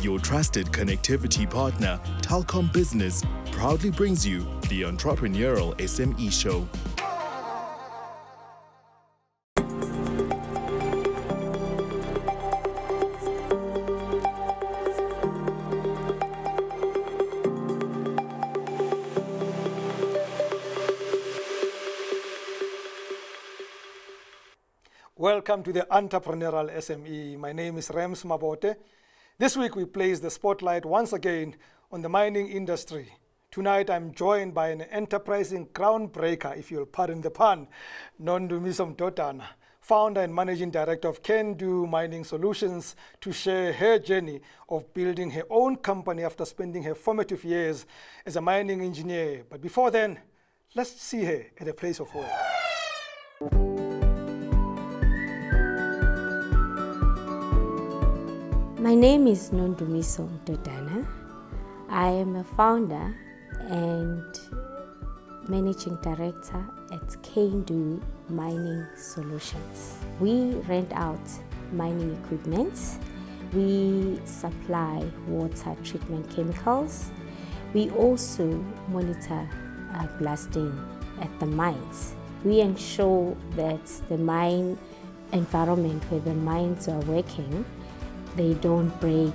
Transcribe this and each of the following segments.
Your trusted connectivity partner, Telkom Business, proudly brings you the Entrepreneurial SME Show. Welcome to the Entrepreneurial SME. My name is Rams Mabote. This week we place the spotlight once again on the mining industry. Tonight I'm joined by an enterprising groundbreaker, if you'll pardon the pun, Nondumiso Mdodana, founder and managing director of K NDU Mining Solutions, to share her journey of building her own company after spending her formative years as a mining engineer. But before then, let's see her at a place of work. My name is Nondumiso Mdodana. I am a founder and managing director at K NDU Mining Solutions. We rent out mining equipment. We supply water treatment chemicals. We also monitor blasting at the mines. We ensure that the mine environment where the mines are working, they don't break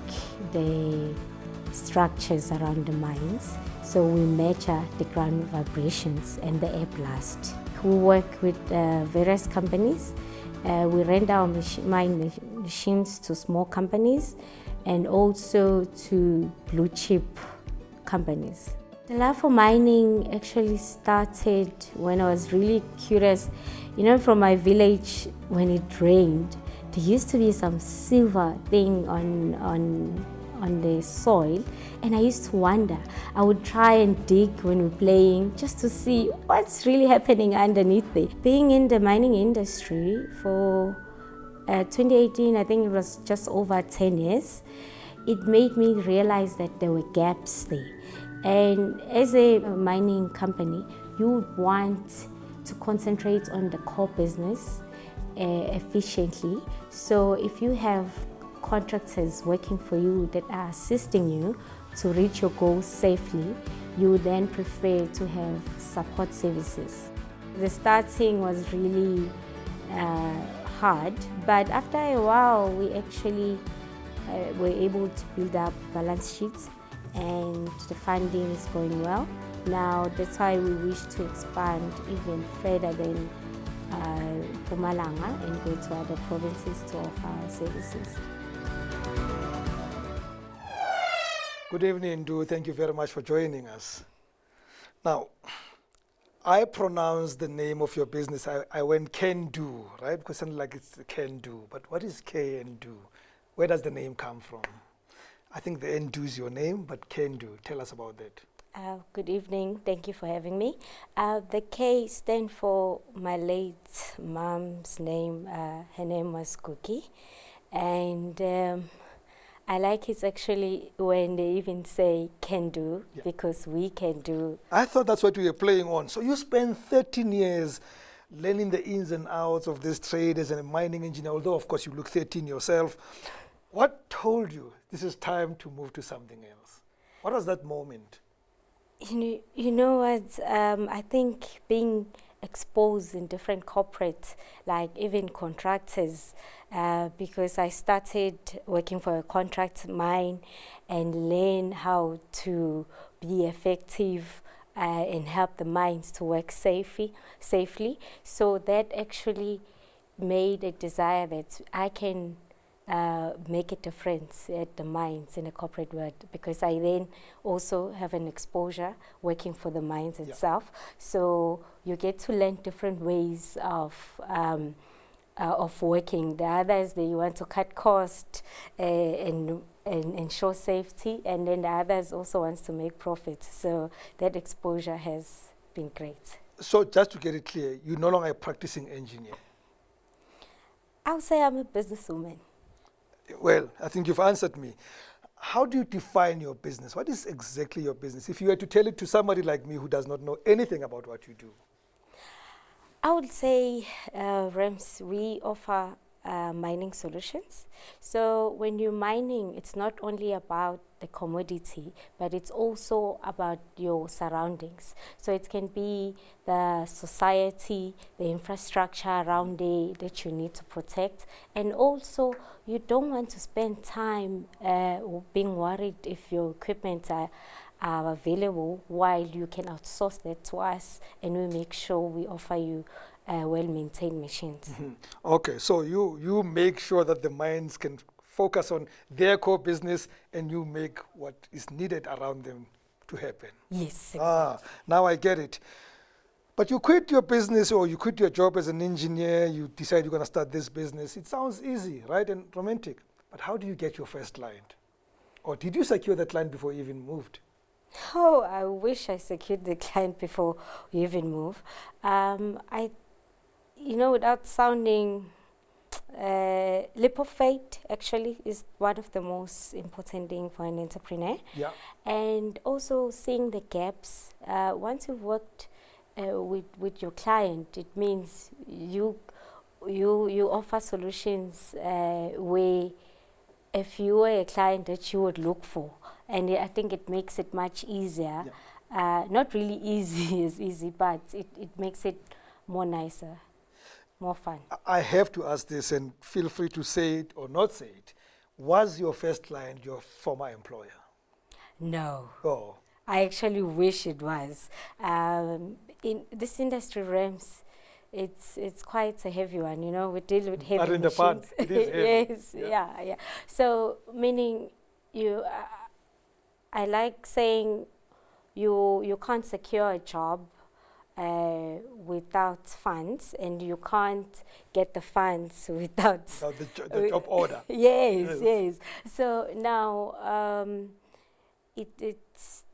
the structures around the mines. So we measure the ground vibrations and the air blast. We work with various companies. We rent our mine machines to small companies and also to blue chip companies. The love for mining actually started when I was really curious. You know, from my village, when it rained, there used to be some silver thing on the soil, and I used to wonder. I would try and dig when we were playing just to see what's really happening underneath it. Being in the mining industry for 2018, I think it was just over 10 years, it made me realize that there were gaps there. And as a mining company, you would want to concentrate on the core business efficiently. So if you have contractors working for you that are assisting you to reach your goals safely, you then prefer to have support services. The starting was really hard, but after a while we actually were able to build up balance sheets and the funding is going well. Now that's why we wish to expand even further than Pumalanga and go to other provinces to offer our services. Good evening, Ndu. Thank you very much for joining us. Now, I pronounced the name of your business. I went K NDU, right? Because it sounded like it's K NDU. But what is K NDU? Where does the name come from? I think the NDU is your name, but K NDU. Tell us about that. Good evening. Thank you for having me. The K stands for my late mom's name. Her name was Cookie. And I like it actually when they even say can do, because we can do. I thought that's what we were playing on. So you spent 13 years learning the ins and outs of this trade as a mining engineer, although of course you look 13 yourself. What told you this is time to move to something else? What was that moment? You know what, I think being exposed in different corporates, like even contractors, because I started working for a contract mine and learn how to be effective and help the mines to work safely. So that actually made a desire that I can make a difference at the mines in the corporate world, because I then also have an exposure working for the mines itself. So you get to learn different ways of working. The others, they want to cut cost and ensure safety, and then the others also wants to make profits. So that exposure has been great. So just to get it clear, you're no longer a practicing engineer? I would say I'm a businesswoman. Well, I think you've answered me. How do you define your business? What is exactly your business? If you were to tell it to somebody like me who does not know anything about what you do. I would say, Rams, we offer Mining Solutions. So when you're mining, it's not only about the commodity, but it's also about your surroundings. So it can be the society, the infrastructure around there that you need to protect. And also, you don't want to spend time being worried if your equipment are available, while you can outsource that to us and we make sure we offer you well-maintained machines. Okay, so you make sure that the mines can focus on their core business and you make what is needed around them to happen. Yes, exactly. Now I get it. But you quit your business or you quit your job as an engineer, you decide you're going to start this business. It sounds easy, right, and romantic. But how do you get your first client? Or did you secure that client before you even moved? Oh, I wish I secured the client before we even move. Without sounding leap of faith, actually, is one of the most important things for an entrepreneur. Yeah. And also seeing the gaps. Once you've worked with your client, it means you offer solutions where if you were a client that you would look for. And I think it makes it much easier. Yeah. Not really easy as easy, but it makes it more nicer, more fun. I have to ask this, and feel free to say it or not say it. Was your first client your former employer? No. Oh. I actually wish it was. In this industry, Rams, it's quite a heavy one, we deal with heavy But in machines. the fund, it is heavy. Yes, yeah. So, meaning I like saying you can't secure a job without funds, and you can't get the funds without the job order. Yes. So now it's...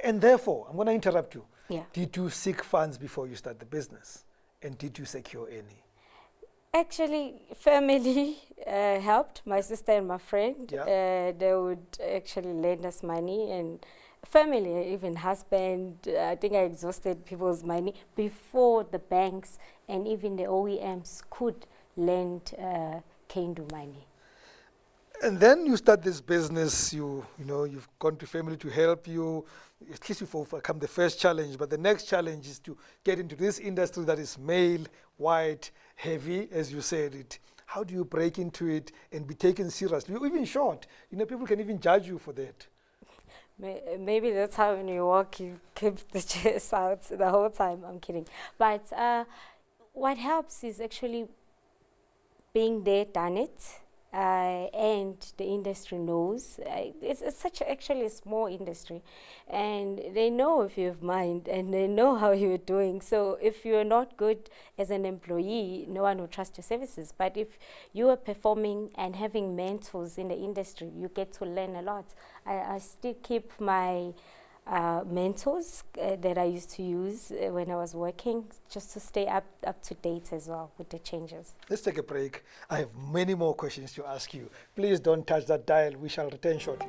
And therefore, I'm going to interrupt you. Yeah. Did you seek funds before you start the business? And did you secure any? Actually, family helped, my sister and my friend. Yeah. They would actually lend us money, and family, even husband. I think I exhausted people's money before the banks and even the OEMs could lend K NDU money. And then you start this business, you've gone to family to help you. At least you've overcome the first challenge, but the next challenge is to get into this industry that is male, white, heavy, as you said it. How do you break into it and be taken seriously? You're even short. People can even judge you for that. Maybe that's how when you walk, you keep the chest out the whole time. I'm kidding. But what helps is actually being there, done it. And the industry knows. It's such actually a small industry, and they know if you have mind and they know how you're doing. So if you're not good as an employee, no one will trust your services. But if you are performing and having mentors in the industry, you get to learn a lot. I still keep my mentors that I used to use when I was working, just to stay up to date as well with the changes. Let's take a break. I have many more questions to ask you. Please don't touch that dial. We shall return shortly.